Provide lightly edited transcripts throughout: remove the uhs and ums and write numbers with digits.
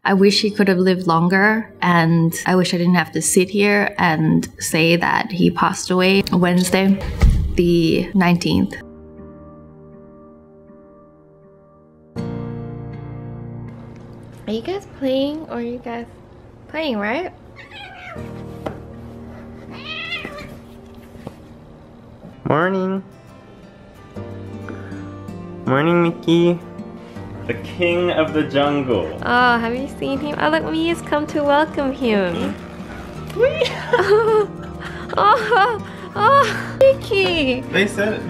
I wish he could have lived longer, and I wish I didn't have to sit here and say that he passed away Wednesday, the 19th. Are you guys playing, or are you guys playing, right? Morning. Morning, Mickey. The king of the jungle. Oh, have you seen him? Oh, look, Mia's come to welcome him. Oh, Mickey. They said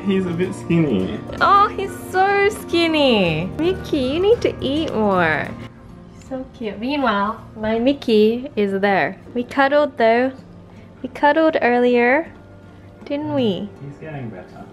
he's a bit skinny. Oh, he's so skinny. Mickey, you need to eat more. So cute. Meanwhile, my Mickey is there. We cuddled though. We cuddled earlier, didn't we? He's getting better.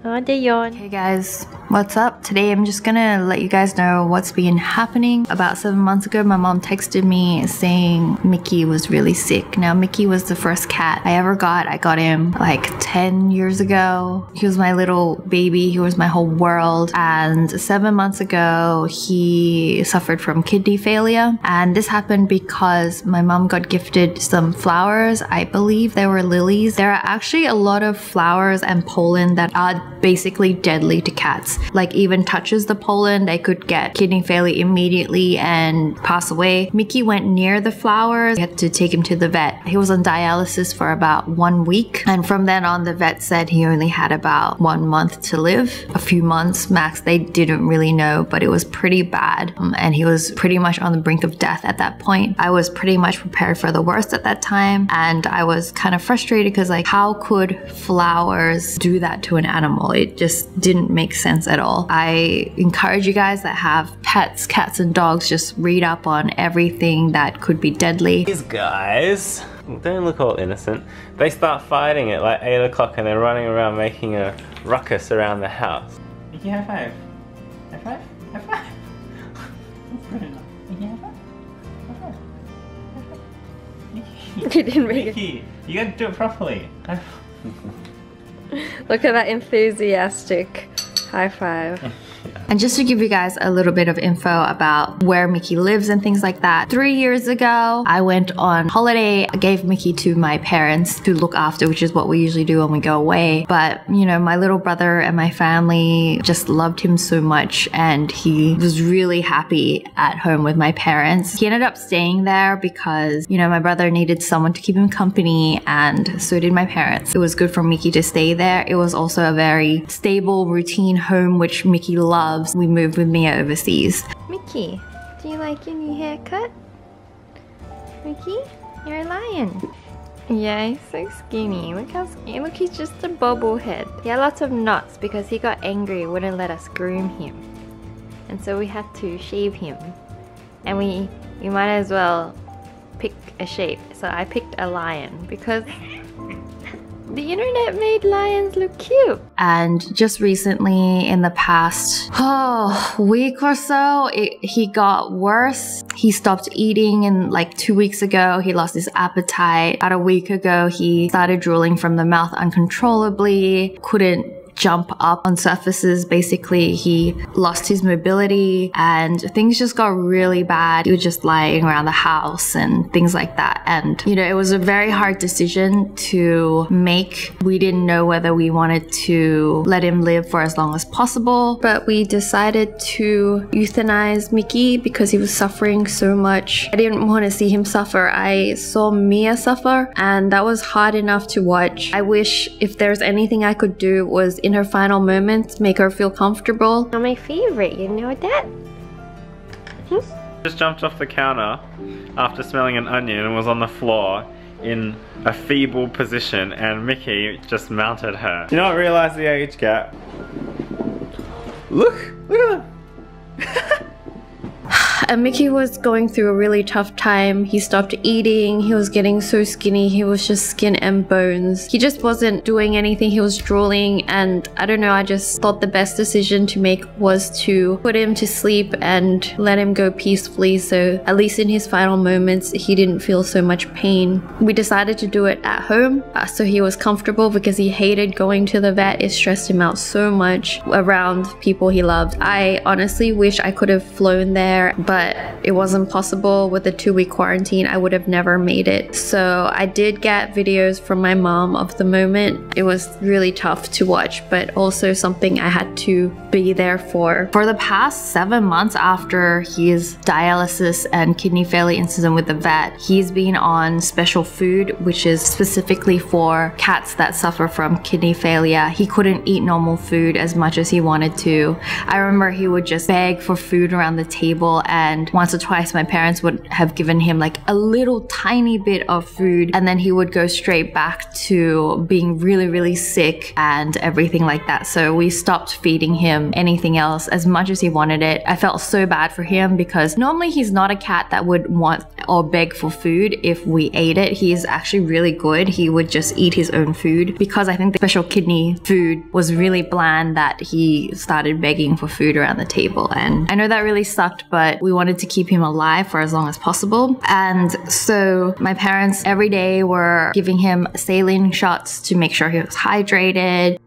Hey guys, what's up? Today I'm just gonna let you guys know what's been happening. About 7 months ago, my mom texted me saying Mickey was really sick. Now, Mickey was the first cat I ever got. I got him like 10 years ago. He was my little baby. He was my whole world. And 7 months ago, he suffered from kidney failure. And this happened because my mom got gifted some flowers. I believe they were lilies. There are actually a lot of flowers and pollen that are basically deadly to cats. Like, even touches the pollen, they could get kidney failure immediately and pass away. Mickey went near the flowers. We had to take him to the vet. He was on dialysis for about 1 week, and from then on the vet said he only had about 1 month to live. A few months max, they didn't really know, but it was pretty bad, and he was pretty much on the brink of death at that point. I was pretty much prepared for the worst at that time, and I was kind of frustrated because, like, how could flowers do that to an animal? It just didn't make sense at all. I encourage you guys that have pets, cats and dogs, just read up on everything that could be deadly. These guys don't look all innocent. They start fighting at like 8 o'clock and they're running around making a ruckus around the house. Mickey, high five. High five? High five? That's good enough. Mickey, high five? High five? High five? Mickey. You didn't make Mickey, you gotta do it properly. Look at that enthusiastic high five. And just to give you guys a little bit of info about where Mickey lives and things like that, 3 years ago, I went on holiday. I gave Mickey to my parents to look after, which is what we usually do when we go away. But, you know, my little brother and my family just loved him so much, and he was really happy at home with my parents. He ended up staying there because, you know, my brother needed someone to keep him company, and so did my parents. It was good for Mickey to stay there. It was also a very stable, routine home, which Mickey loves. We moved with Mia overseas. Mickey, do you like your new haircut? Mickey, you're a lion. Yeah, he's so skinny. Look how skinny. Look, he's just a bobblehead. He had lots of knots because he got angry, wouldn't let us groom him. And so we had to shave him. And we might as well pick a shape. So I picked a lion because the internet made lions look cute. And just recently, in the past week or so, he got worse. He stopped eating, and like 2 weeks ago, he lost his appetite. About a week ago, he started drooling from the mouth uncontrollably, couldn't jump up on surfaces. Basically, he lost his mobility and things just got really bad. He was just lying around the house and things like that. And, you know, it was a very hard decision to make. We didn't know whether we wanted to let him live for as long as possible, but we decided to euthanize Mickey because he was suffering so much. I didn't want to see him suffer. I saw Mia suffer, and that was hard enough to watch. I wish if there's anything I could do was in her final moments, make her feel comfortable. You're my favorite, you know that? Just jumped off the counter after smelling an onion and was on the floor in a feeble position, and Mickey just mounted her. Do you not realize the age gap? Look at them. And Mikki was going through a really tough time. He stopped eating. He was getting so skinny. He was just skin and bones. He just wasn't doing anything. He was drooling, and I don't know, I just thought the best decision to make was to put him to sleep and let him go peacefully, so at least in his final moments he didn't feel so much pain. We decided to do it at home so he was comfortable, because he hated going to the vet. It stressed him out so much around people he loved. I honestly wish I could have flown there, but it wasn't possible. With the 2-week quarantine, I would have never made it. So I did get videos from my mom of the moment. It was really tough to watch, but also something I had to be there for. For the past 7 months after his dialysis and kidney failure incident with the vet, he's been on special food, which is specifically for cats that suffer from kidney failure. He couldn't eat normal food as much as he wanted to. I remember he would just beg for food around the table, and once or twice my parents would have given him like a little tiny bit of food, and then he would go straight back to being really sick and everything like that. So we stopped feeding him anything else as much as he wanted it. I felt so bad for him, because normally he's not a cat that would want or beg for food if we ate it. He is actually really good. He would just eat his own food. Because I think the special kidney food was really bland, that he started begging for food around the table. And I know that really sucked, but we wanted to keep him alive for as long as possible. And so my parents every day were giving him saline shots to make sure he was hydrated.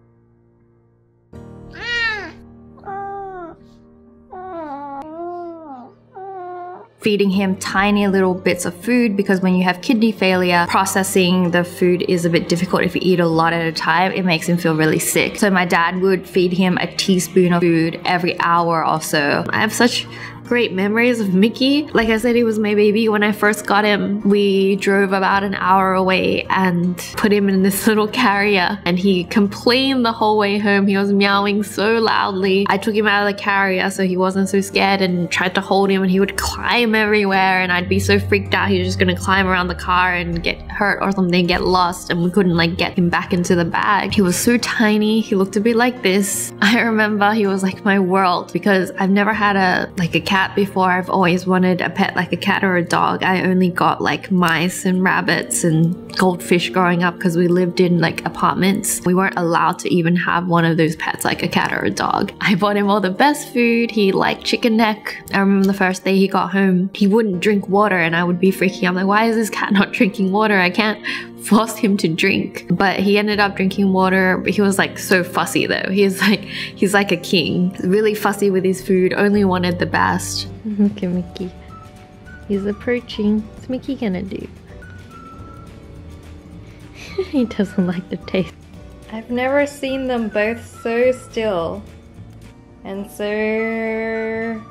Feeding him tiny little bits of food, because when you have kidney failure, processing the food is a bit difficult. If you eat a lot at a time, it makes him feel really sick. So my dad would feed him a teaspoon of food every hour or so. I have such great memories of Mikki. Like I said, he was my baby. When I first got him, we drove about an hour away and put him in this little carrier, and he complained the whole way home. He was meowing so loudly. I took him out of the carrier so he wasn't so scared, and tried to hold him, and he would climb everywhere, and I'd be so freaked out he was just gonna climb around the car and get hurt or something, get lost, and we couldn't like get him back into the bag. He was so tiny. He looked a bit like this. I remember he was like my world, because I've never had a cat before. I've always wanted a pet like a cat or a dog. I only got like mice and rabbits and goldfish growing up, because we lived in like apartments. We weren't allowed to even have one of those pets like a cat or a dog. I bought him all the best food. He liked chicken neck. I remember the first day he got home, he wouldn't drink water, and I would be freaking out. I'm like, why is this cat not drinking water? I can't force him to drink. But he ended up drinking water. But he was like so fussy though. He's like a king. Really fussy with his food, only wanted the best. Look at Mikki. He's approaching. What's Mikki gonna do? He doesn't like the taste. I've never seen them both so still and so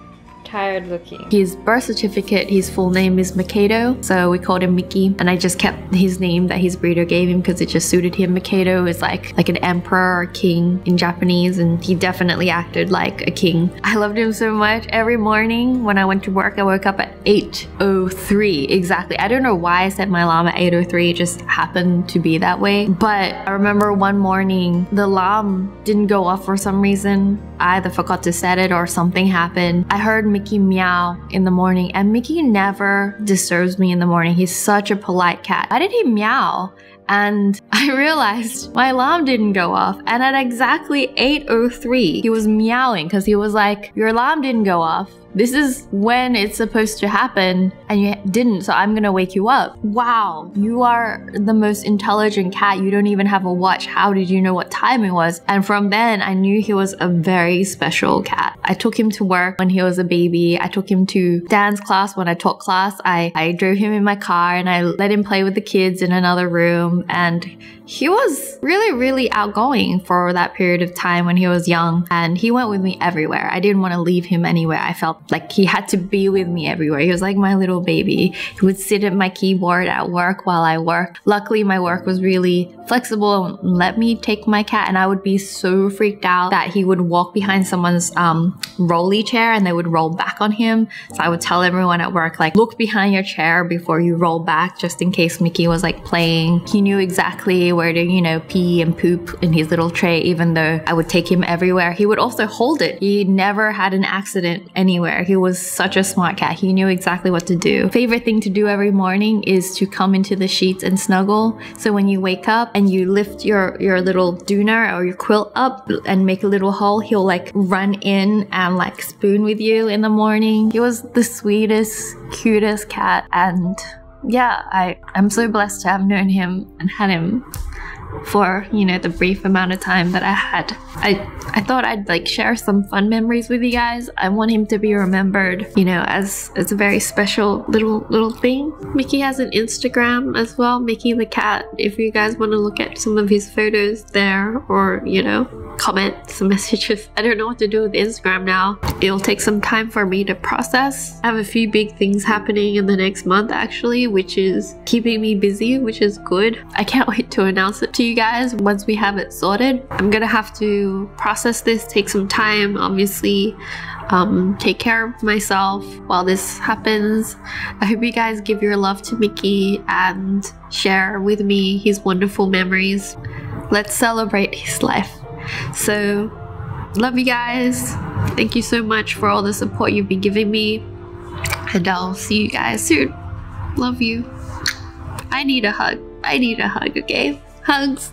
tired looking. His birth certificate, his full name is Mikado, so we called him Mikki, and I just kept his name that his breeder gave him because it just suited him. Mikado is like an emperor or king in Japanese, and he definitely acted like a king. I loved him so much. Every morning when I went to work, I woke up at 8:03 exactly. I don't know why I set my alarm at 8:03, it just happened to be that way. But I remember one morning the alarm didn't go off for some reason. I either forgot to set it or something happened. I heard Mikki meow in the morning, and Mikki never disturbs me in the morning. He's such a polite cat. Why did he meow? And I realized my alarm didn't go off, and at exactly 8:03 he was meowing because he was like, your alarm didn't go off. This is when it's supposed to happen and you didn't, so I'm gonna wake you up. Wow, you are the most intelligent cat. You don't even have a watch. How did you know what time it was? And from then I knew he was a very special cat. I took him to work when he was a baby. I took him to dance class when I taught class. I drove him in my car and I let him play with the kids in another room, and he was really outgoing for that period of time when he was young, and he went with me everywhere. I didn't want to leave him anywhere. I felt like he had to be with me everywhere. He was like my little baby. He would sit at my keyboard at work while I worked. Luckily, my work was really flexible and let me take my cat, and I would be so freaked out that he would walk behind someone's rolly chair and they would roll back on him. So I would tell everyone at work, like, look behind your chair before you roll back, just in case Mikki was like playing. He knew exactly were to, you know, pee and poop in his little tray, even though I would take him everywhere, he would also hold it. He never had an accident anywhere. He was such a smart cat. He knew exactly what to do. Favorite thing to do every morning is to come into the sheets and snuggle. So when you wake up and you lift your little doona or your quilt up and make a little hole, he'll like run in and like spoon with you in the morning. He was the sweetest, cutest cat, and yeah, I'm so blessed to have known him and had him for, you know, the brief amount of time that I had. I thought I'd like share some fun memories with you guys. I want him to be remembered, you know, as a very special little thing. Mickey has an Instagram as well, Mickey the cat. If you guys want to look at some of his photos there, or, you know, comment some messages. I don't know what to do with Instagram now. It'll take some time for me to process. I have a few big things happening in the next month actually, which is keeping me busy, which is good. I can't wait to announce it to you guys once we have it sorted. I'm gonna have to process this, take some time, obviously. Take care of myself while this happens. I hope you guys give your love to Mickey and share with me his wonderful memories. Let's celebrate his life. So, love you guys. Thank you so much for all the support you've been giving me, and I'll see you guys soon. Love you. I need a hug. I need a hug, okay? Hugs.